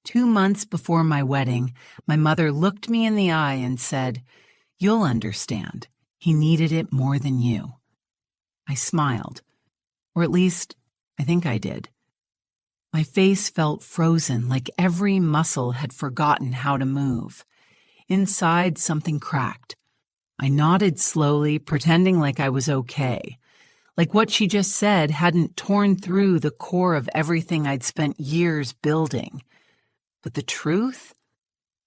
2 months before my wedding, my mother looked me in the eye and said, "You'll understand. He needed it more than you." I smiled, or at least, I think I did. My face felt frozen, like every muscle had forgotten how to move. Inside, something cracked. I nodded slowly, pretending like I was okay. Like what she just said hadn't torn through the core of everything I'd spent years building. But the truth?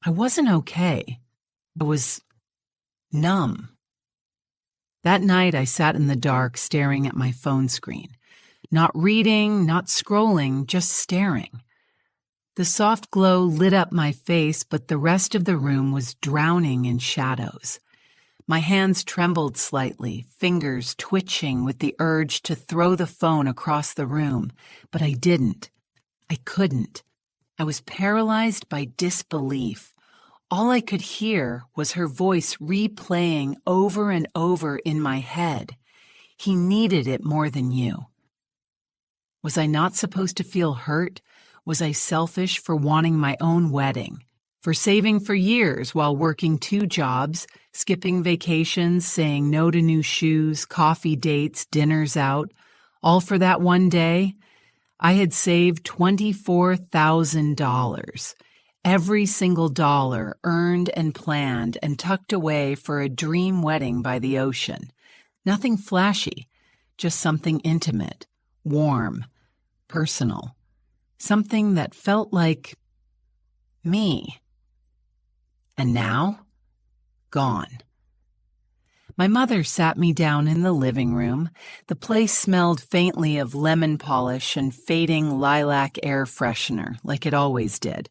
I wasn't okay. I was numb. That night, I sat in the dark, staring at my phone screen. Not reading, not scrolling, just staring. The soft glow lit up my face, but the rest of the room was drowning in shadows. My hands trembled slightly, fingers twitching with the urge to throw the phone across the room, but I didn't. I couldn't. I was paralyzed by disbelief. All I could hear was her voice replaying over and over in my head. He needed it more than you. Was I not supposed to feel hurt? Was I selfish for wanting my own wedding? For saving for years while working 2 jobs, skipping vacations, saying no to new shoes, coffee dates, dinners out, all for that one day? I had saved $24,000. Every single dollar earned and planned and tucked away for a dream wedding by the ocean. Nothing flashy, just something intimate, warm, personal. Something that felt like me. And now, gone. My mother sat me down in the living room. The place smelled faintly of lemon polish and fading lilac air freshener, like it always did.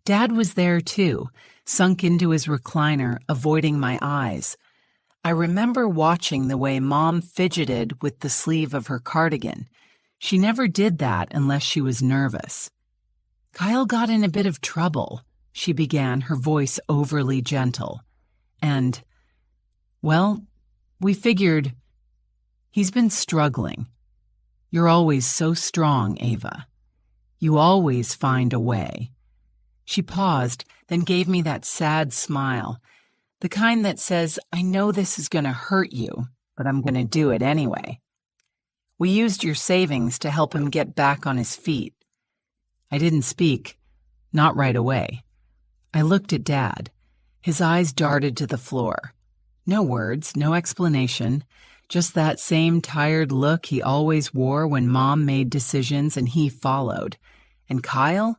Dad was there too, sunk into his recliner, avoiding my eyes. I remember watching the way Mom fidgeted with the sleeve of her cardigan. She never did that unless she was nervous. "Kyle got in a bit of trouble," she began, her voice overly gentle. "And, well, we figured he's been struggling. You're always so strong, Ava. You always find a way." She paused, then gave me that sad smile, the kind that says, "I know this is going to hurt you, but I'm going to do it anyway. We used your savings to help him get back on his feet." I didn't speak, not right away. I looked at Dad. His eyes darted to the floor. No words, no explanation, just that same tired look he always wore when Mom made decisions and he followed. And Kyle?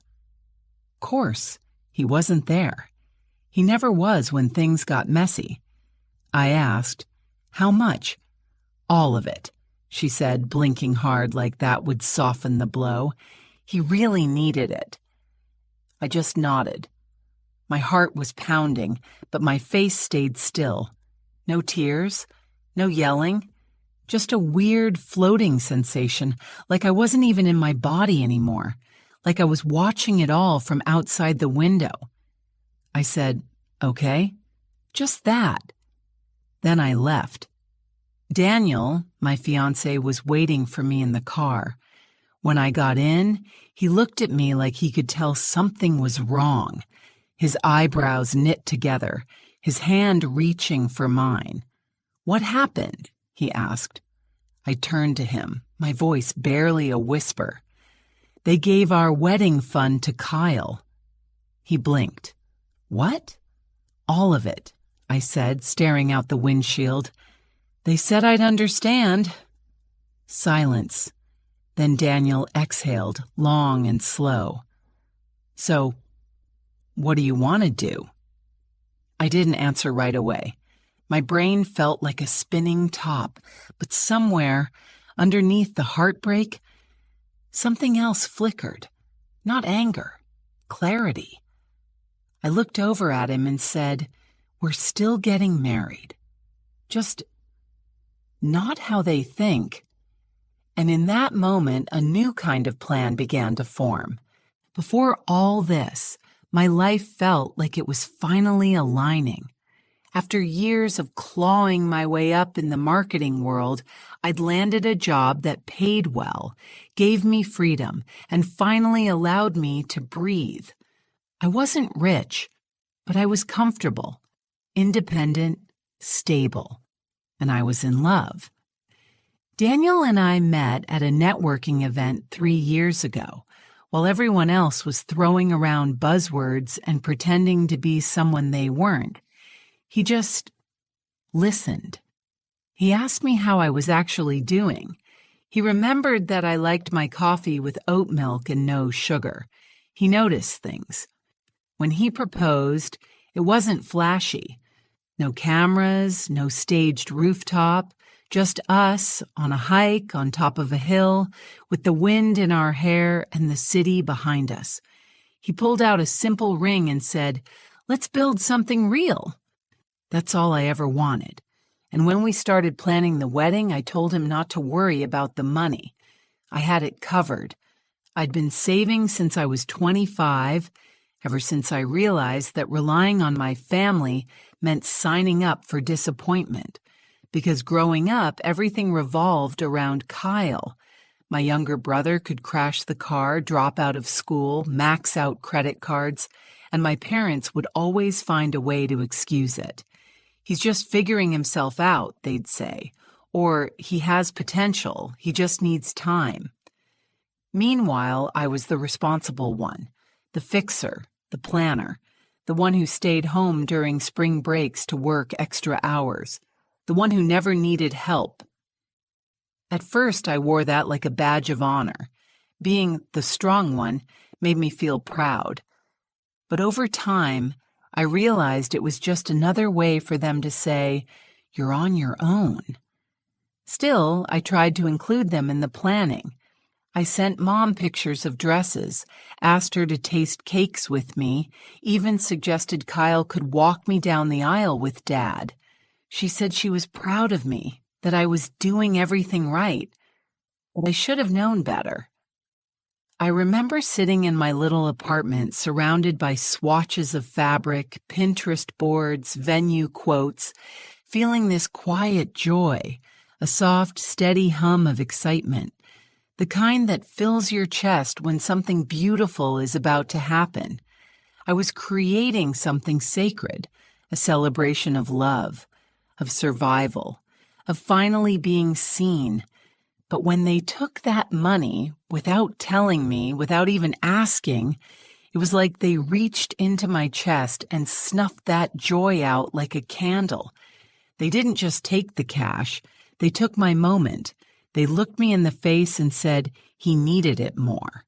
Of course, he wasn't there. He never was when things got messy. I asked, "How much?" "All of it," she said, blinking hard like that would soften the blow. "He really needed it." I just nodded. My heart was pounding, but my face stayed still. No tears, no yelling, just a weird floating sensation, like I wasn't even in my body anymore, like I was watching it all from outside the window. I said, "Okay, just that." Then I left. Daniel, my fiancé, was waiting for me in the car. When I got in, he looked at me like he could tell something was wrong. His eyebrows knit together, his hand reaching for mine. "What happened?" he asked. I turned to him, my voice barely a whisper. "They gave our wedding fund to Kyle." He blinked. "What?" "All of it," I said, staring out the windshield. "They said I'd understand." Silence. Then Daniel exhaled, long and slow. "So, what do you want to do?" I didn't answer right away. My brain felt like a spinning top, but somewhere, underneath the heartbreak, something else flickered. Not anger, clarity. I looked over at him and said, "We're still getting married. Just not how they think." And in that moment, a new kind of plan began to form. Before all this, my life felt like it was finally aligning. After years of clawing my way up in the marketing world, I'd landed a job that paid well, gave me freedom, and finally allowed me to breathe. I wasn't rich, but I was comfortable, independent, stable, and I was in love. Daniel and I met at a networking event 3 years ago, while everyone else was throwing around buzzwords and pretending to be someone they weren't. He just listened. He asked me how I was actually doing. He remembered that I liked my coffee with oat milk and no sugar. He noticed things. When he proposed, it wasn't flashy. No cameras, no staged rooftop, just us on a hike on top of a hill with the wind in our hair and the city behind us. He pulled out a simple ring and said, "Let's build something real." That's all I ever wanted. And when we started planning the wedding, I told him not to worry about the money. I had it covered. I'd been saving since I was 25, ever since I realized that relying on my family meant signing up for disappointment. Because growing up, everything revolved around Kyle. My younger brother could crash the car, drop out of school, max out credit cards, and my parents would always find a way to excuse it. He's just figuring himself out, they'd say. Or he has potential, he just needs time. Meanwhile, I was the responsible one, the fixer, the planner, the one who stayed home during spring breaks to work extra hours, the one who never needed help. At first, I wore that like a badge of honor. Being the strong one made me feel proud. But over time, I realized it was just another way for them to say, "You're on your own." Still, I tried to include them in the planning. I sent Mom pictures of dresses, asked her to taste cakes with me, even suggested Kyle could walk me down the aisle with Dad. She said she was proud of me, that I was doing everything right, but I should have known better. I remember sitting in my little apartment surrounded by swatches of fabric, Pinterest boards, venue quotes, feeling this quiet joy, a soft, steady hum of excitement, the kind that fills your chest when something beautiful is about to happen. I was creating something sacred, a celebration of love, of survival, of finally being seen. But when they took that money, without telling me, without even asking, it was like they reached into my chest and snuffed that joy out like a candle. They didn't just take the cash, they took my moment. They looked me in the face and said, "He needed it more."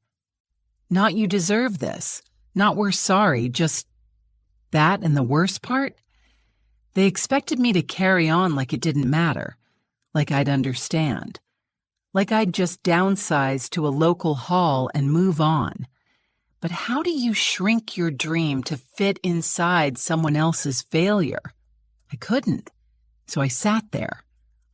Not "you deserve this," not "we're sorry," just that. And the worst part? They expected me to carry on like it didn't matter, like I'd understand, like I'd just downsize to a local hall and move on. But how do you shrink your dream to fit inside someone else's failure? I couldn't. So I sat there,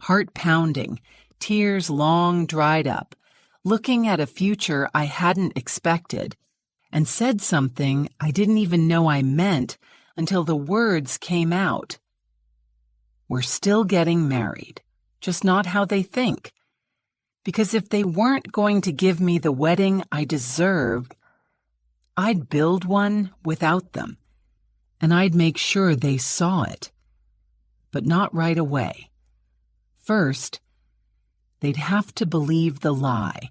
heart pounding, tears long dried up, looking at a future I hadn't expected, and said something I didn't even know I meant until the words came out. We're still getting married, just not how they think. Because if they weren't going to give me the wedding I deserved, I'd build one without them, and I'd make sure they saw it. But not right away. First, they'd have to believe the lie.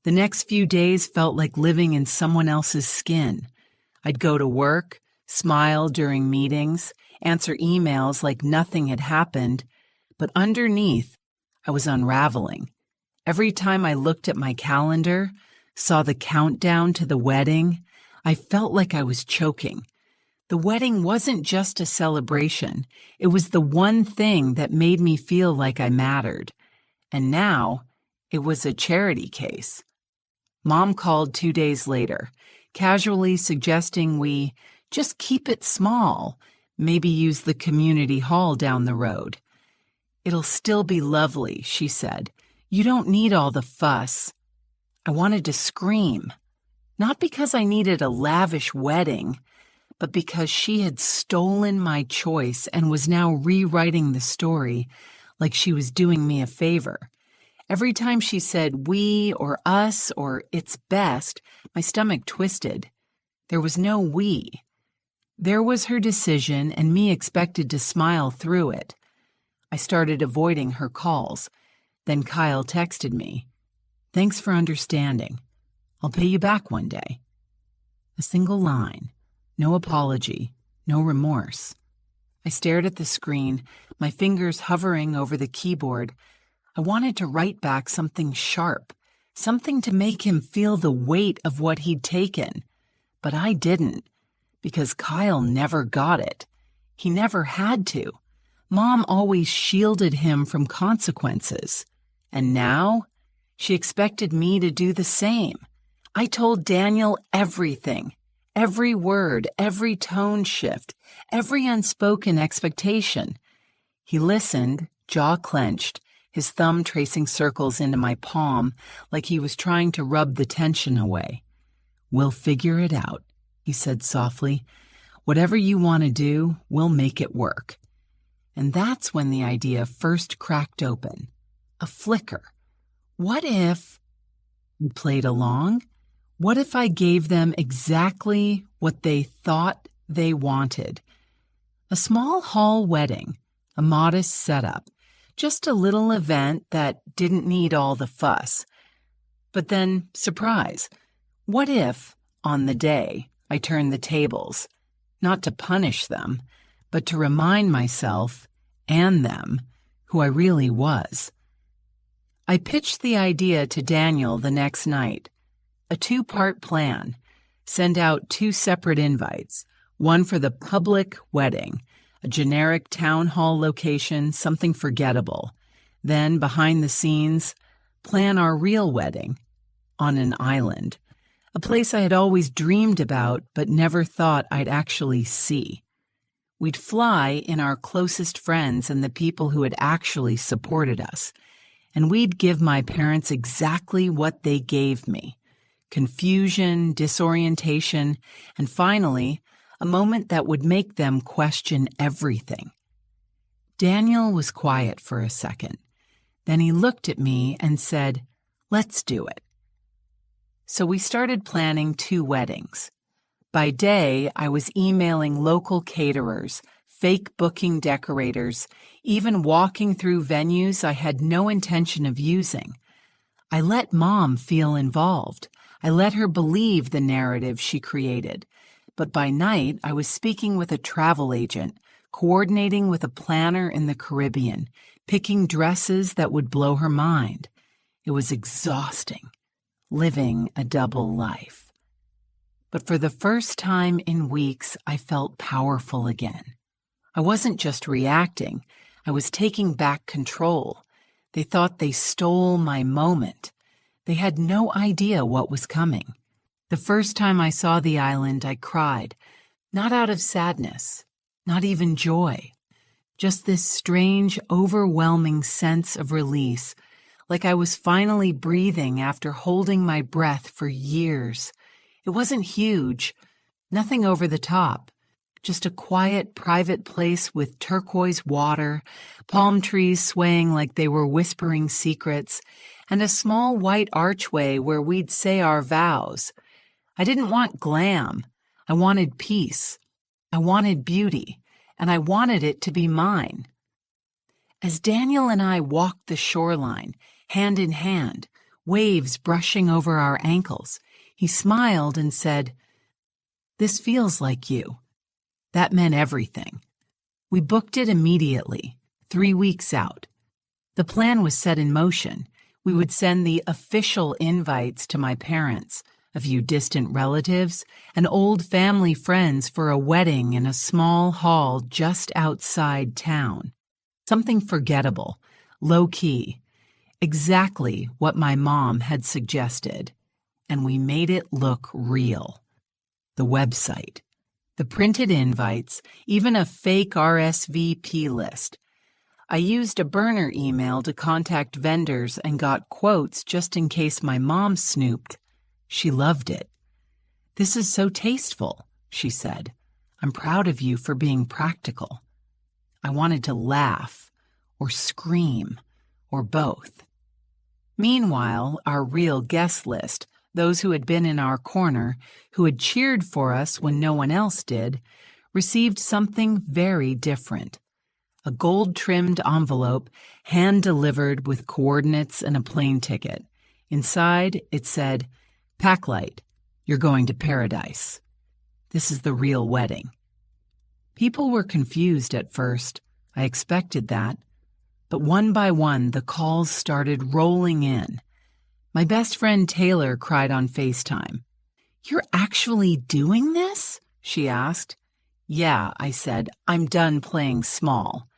The next few days felt like living in someone else's skin. I'd go to work, smile during meetings, answer emails like nothing had happened, but underneath, I was unraveling. Every time I looked at my calendar, saw the countdown to the wedding, I felt like I was choking. The wedding wasn't just a celebration. It was the one thing that made me feel like I mattered. And now, it was a charity case. Mom called 2 days later, casually suggesting we just keep it small, maybe use the community hall down the road. "It'll still be lovely," she said. "You don't need all the fuss." I wanted to scream, not because I needed a lavish wedding, but because she had stolen my choice and was now rewriting the story like she was doing me a favor. Every time she said we or us or it's best, my stomach twisted. There was no we. There was her decision and me expected to smile through it. I started avoiding her calls. Then Kyle texted me, "Thanks for understanding. I'll pay you back one day." A single line, no apology, no remorse. I stared at the screen, my fingers hovering over the keyboard. I wanted to write back something sharp, something to make him feel the weight of what he'd taken. But I didn't, because Kyle never got it. He never had to. Mom always shielded him from consequences. And now, she expected me to do the same. I told Daniel everything. Every word, every tone shift, every unspoken expectation. He listened, jaw clenched, his thumb tracing circles into my palm like he was trying to rub the tension away. "We'll figure it out," he said softly. "Whatever you want to do, we'll make it work." And that's when the idea first cracked open. A flicker. What if we played along? What if I gave them exactly what they thought they wanted? A small hall wedding, a modest setup, just a little event that didn't need all the fuss. But then, surprise, what if, on the day, I turned the tables, not to punish them, but to remind myself and them who I really was? I pitched the idea to Daniel the next night. A 2-part plan. Send out 2 separate invites, one for the public wedding, a generic town hall location, something forgettable. Then, behind the scenes, plan our real wedding on an island, a place I had always dreamed about but never thought I'd actually see. We'd fly in our closest friends and the people who had actually supported us, and we'd give my parents exactly what they gave me. Confusion, disorientation, and finally, a moment that would make them question everything. Daniel was quiet for a second. Then he looked at me and said, "Let's do it." So we started planning 2 weddings. By day, I was emailing local caterers, fake booking decorators, even walking through venues I had no intention of using. I let Mom feel involved. I let her believe the narrative she created. But by night, I was speaking with a travel agent, coordinating with a planner in the Caribbean, picking dresses that would blow her mind. It was exhausting, living a double life. But for the first time in weeks, I felt powerful again. I wasn't just reacting. I was taking back control. They thought they stole my moment. They had no idea what was coming. The first time I saw the island, I cried, not out of sadness, not even joy, just this strange, overwhelming sense of release, like I was finally breathing after holding my breath for years. It wasn't huge, nothing over the top, just a quiet, private place with turquoise water, palm trees swaying like they were whispering secrets, and a small white archway where we'd say our vows. I didn't want glam. I wanted peace. I wanted beauty, and I wanted it to be mine. As Daniel and I walked the shoreline, hand in hand, waves brushing over our ankles, he smiled and said, "This feels like you." That meant everything. We booked it immediately, 3 weeks out. The plan was set in motion. We would send the official invites to my parents, a few distant relatives, and old family friends for a wedding in a small hall just outside town. Something forgettable, low-key, exactly what my mom had suggested. And we made it look real. The website, the printed invites, even a fake RSVP list. I used a burner email to contact vendors and got quotes just in case my mom snooped. She loved it. "This is so tasteful," she said. "I'm proud of you for being practical." I wanted to laugh or scream or both. Meanwhile, our real guest list, Those who had been in our corner, who had cheered for us when no one else did, received something very different. A gold-trimmed envelope, hand-delivered with coordinates and a plane ticket. Inside, it said, "Packlight, you're going to paradise. This is the real wedding." People were confused at first. I expected that. But one by one, the calls started rolling in. My best friend Taylor cried on FaceTime. "You're actually doing this?" she asked. "Yeah," I said. "I'm done playing small."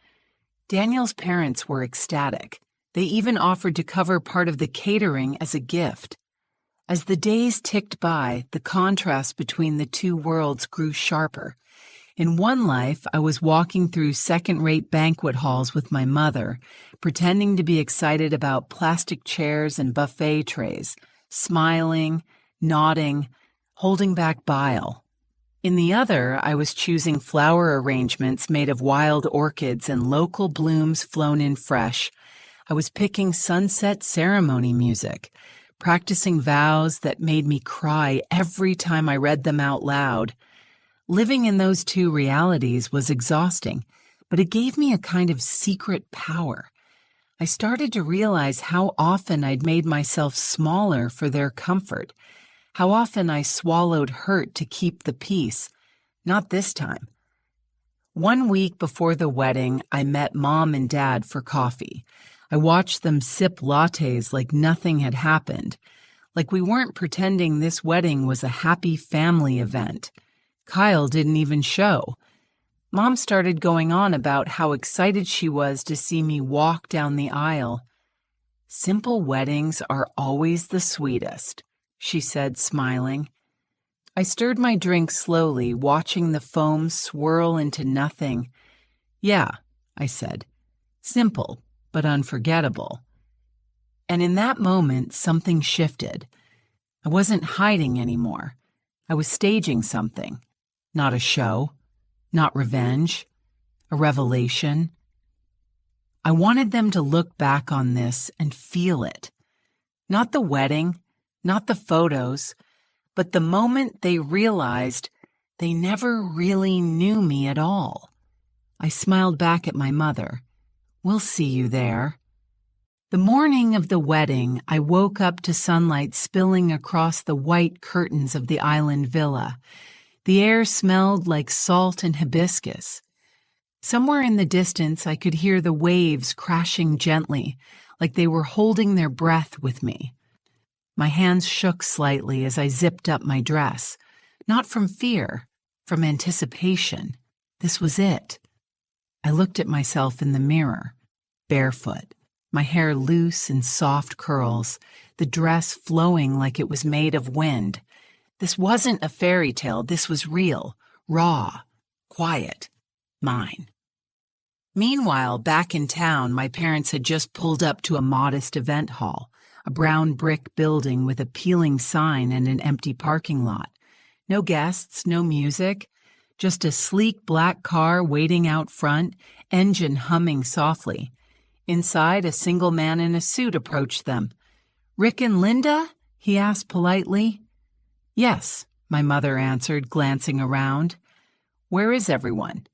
Daniel's parents were ecstatic. They even offered to cover part of the catering as a gift. As the days ticked by, the contrast between the two worlds grew sharper. In one life, I was walking through second-rate banquet halls with my mother, pretending to be excited about plastic chairs and buffet trays, smiling, nodding, holding back bile. In the other, I was choosing flower arrangements made of wild orchids and local blooms flown in fresh. I was picking sunset ceremony music, practicing vows that made me cry every time I read them out loud. Living in those two realities was exhausting, but it gave me a kind of secret power. I started to realize how often I'd made myself smaller for their comfort, how often I swallowed hurt to keep the peace. Not this time. 1 week before the wedding, I met Mom and Dad for coffee. I watched them sip lattes like nothing had happened, like we weren't pretending this wedding was a happy family event. Kyle didn't even show. Mom started going on about how excited she was to see me walk down the aisle. "Simple weddings are always the sweetest," she said, smiling. I stirred my drink slowly, watching the foam swirl into nothing. "Yeah," I said. "Simple, but unforgettable." And in that moment, something shifted. I wasn't hiding anymore. I was staging something. Not a show. Not revenge. A revelation. I wanted them to look back on this and feel it. Not the wedding, not the photos, but the moment they realized they never really knew me at all. I smiled back at my mother. "We'll see you there." The morning of the wedding, I woke up to sunlight spilling across the white curtains of the island villa. The air smelled like salt and hibiscus. Somewhere in the distance, I could hear the waves crashing gently, like they were holding their breath with me. My hands shook slightly as I zipped up my dress, not from fear, from anticipation. This was it. I looked at myself in the mirror, barefoot, my hair loose in soft curls, the dress flowing like it was made of wind. This wasn't a fairy tale. This was real, raw, quiet, mine. Meanwhile, back in town, my parents had just pulled up to a modest event hall, a brown brick building with a peeling sign and an empty parking lot. No guests, no music, just a sleek black car waiting out front, engine humming softly. Inside, a single man in a suit approached them. "Rick and Linda?" he asked politely. "Yes," my mother answered, glancing around. "Where is everyone?"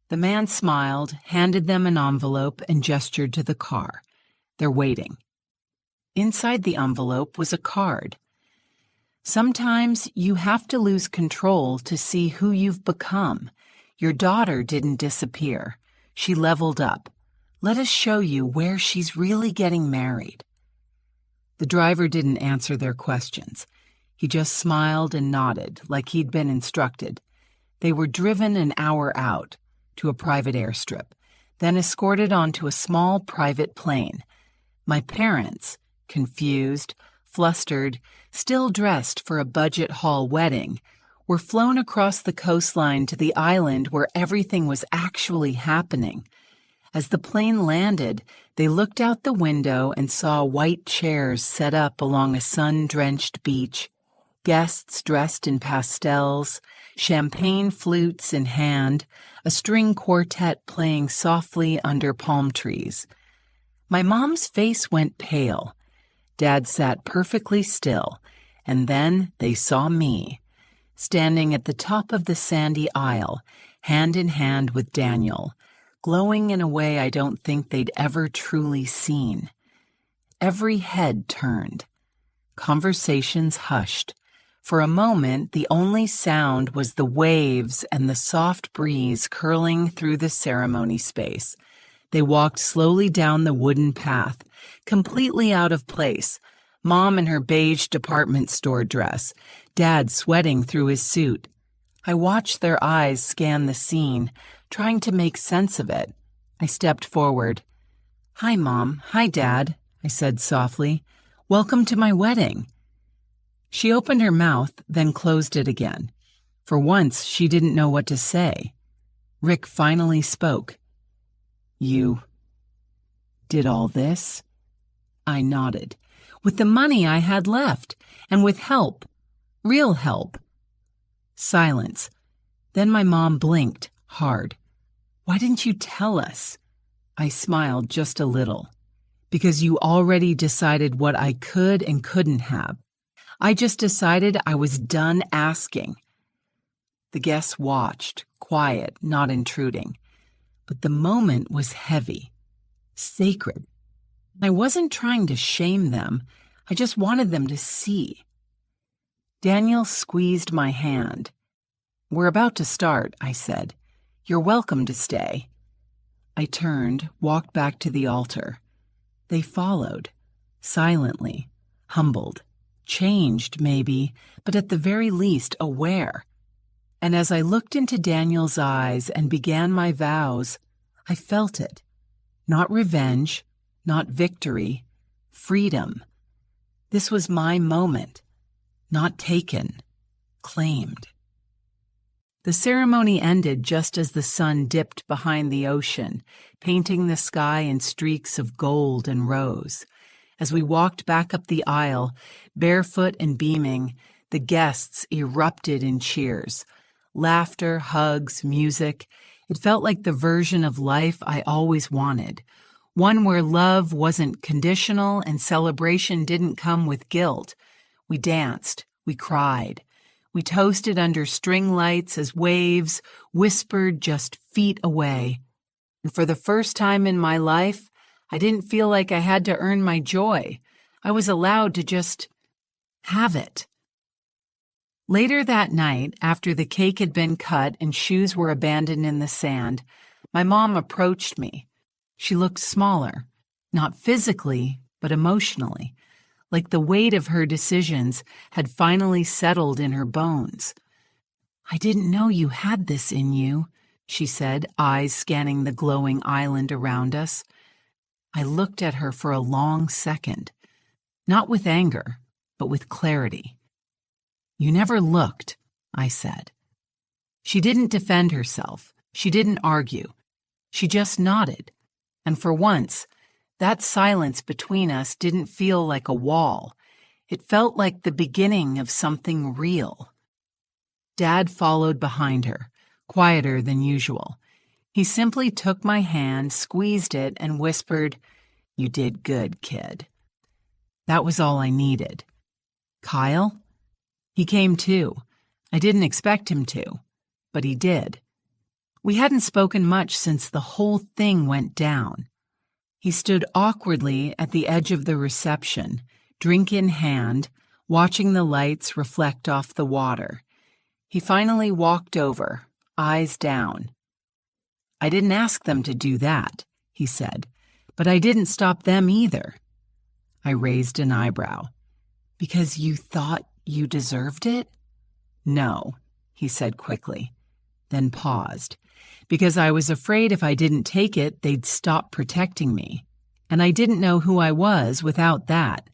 The man smiled, handed them an envelope, and gestured to the car. "They're waiting." Inside the envelope was a card. "Sometimes you have to lose control to see who you've become. Your daughter didn't disappear. She leveled up. Let us show you where she's really getting married." The driver didn't answer their questions. He just smiled and nodded, like he'd been instructed. They were driven an hour out, to a private airstrip, then escorted onto a small private plane. My parents, confused, flustered, still dressed for a budget hall wedding, were flown across the coastline to the island where everything was actually happening. As the plane landed, they looked out the window and saw white chairs set up along a sun-drenched beach, guests dressed in pastels, champagne flutes in hand, a string quartet playing softly under palm trees. My mom's face went pale. Dad sat perfectly still, And then they saw me, standing at the top of the sandy aisle, hand in hand with Daniel, glowing in a way I don't think they'd ever truly seen. Every head turned. Conversations hushed. For a moment, the only sound was the waves and the soft breeze curling through the ceremony space. They walked slowly down the wooden path, completely out of place. Mom in her beige department store dress, Dad sweating through his suit. I watched their eyes scan the scene, trying to make sense of it. I stepped forward. "Hi, Mom. Hi, Dad," I said softly. "Welcome to my wedding." She opened her mouth, then closed it again. For once, she didn't know what to say. Rick finally spoke. "You did all this?" I nodded. "With the money I had left, and with help. Real help." Silence. Then my mom blinked hard. "Why didn't you tell us?" I smiled just a little. "Because you already decided what I could and couldn't have. I just decided I was done asking." The guests watched, quiet, not intruding. But the moment was heavy, sacred. I wasn't trying to shame them. I just wanted them to see. Daniel squeezed my hand. "We're about to start," I said. "You're welcome to stay." I turned, walked back to the altar. They followed, silently, humbled, changed maybe, but at the very least aware. And as I looked into Daniel's eyes and began my vows, I felt it. Not revenge, not victory, freedom. This was my moment, not taken, claimed. The ceremony ended just as the sun dipped behind the ocean, painting the sky in streaks of gold and rose. As we walked back up the aisle, barefoot and beaming, the guests erupted in cheers. Laughter, hugs, music. It felt like the version of life I always wanted. One where love wasn't conditional and celebration didn't come with guilt. We danced. We cried. We toasted under string lights as waves whispered just feet away. And for the first time in my life, I didn't feel like I had to earn my joy. I was allowed to just have it. Later that night, after the cake had been cut and shoes were abandoned in the sand, my mom approached me. She looked smaller, not physically, but emotionally, like the weight of her decisions had finally settled in her bones. "I didn't know you had this in you," she said, eyes scanning the glowing island around us. I looked at her for a long second, not with anger, but with clarity. "You never looked," I said. She didn't defend herself. She didn't argue. She just nodded. And for once, that silence between us didn't feel like a wall. It felt like the beginning of something real. Dad followed behind her, quieter than usual. He simply took my hand, squeezed it, and whispered, "You did good, kid." That was all I needed. Kyle? He came too. I didn't expect him to, but he did. We hadn't spoken much since the whole thing went down. He stood awkwardly at the edge of the reception, drink in hand, watching the lights reflect off the water. He finally walked over, eyes down. "I didn't ask them to do that," he said, "but I didn't stop them either." I raised an eyebrow. "Because you thought you deserved it?" "No," he said quickly, then paused. "Because I was afraid if I didn't take it, they'd stop protecting me. And I didn't know who I was without that."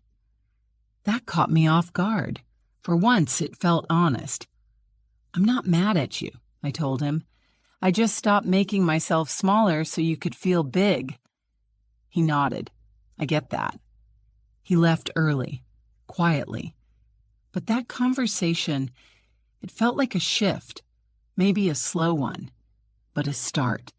That caught me off guard. For once, it felt honest. "I'm not mad at you," I told him. "I just stopped making myself smaller so you could feel big." He nodded. "I get that." He left early, quietly. But that conversation, it felt like a shift, maybe a slow one, but a start.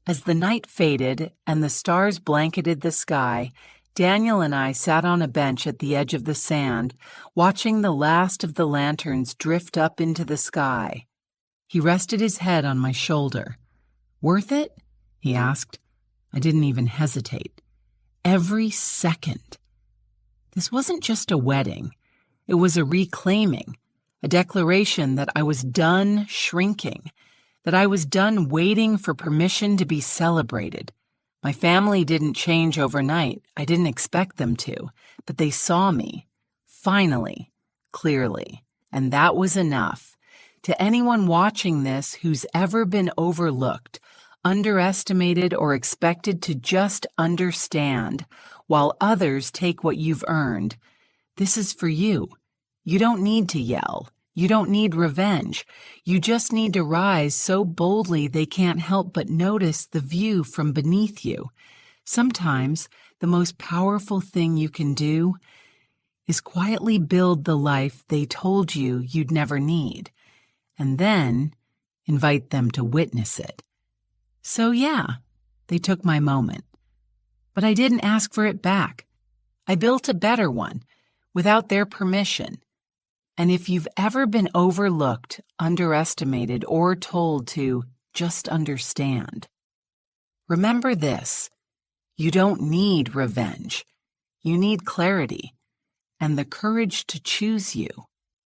As the night faded and the stars blanketed the sky, Daniel and I sat on a bench at the edge of the sand, watching the last of the lanterns drift up into the sky. He rested his head on my shoulder. "Worth it?" he asked. I didn't even hesitate. Every second. This wasn't just a wedding. It was a reclaiming, a declaration that I was done shrinking, that I was done waiting for permission to be celebrated. My family didn't change overnight. I didn't expect them to, but they saw me, finally, clearly, and that was enough. To anyone watching this who's ever been overlooked, underestimated, or expected to just understand, while others take what you've earned, this is for you. You don't need to yell. You don't need revenge. You just need to rise so boldly they can't help but notice the view from beneath you. Sometimes the most powerful thing you can do is quietly build the life they told you you'd never need, and then invite them to witness it. So yeah, they took my moment. But I didn't ask for it back. I built a better one, without their permission. And if you've ever been overlooked, underestimated, or told to just understand, remember this: you don't need revenge. You need clarity and the courage to choose you.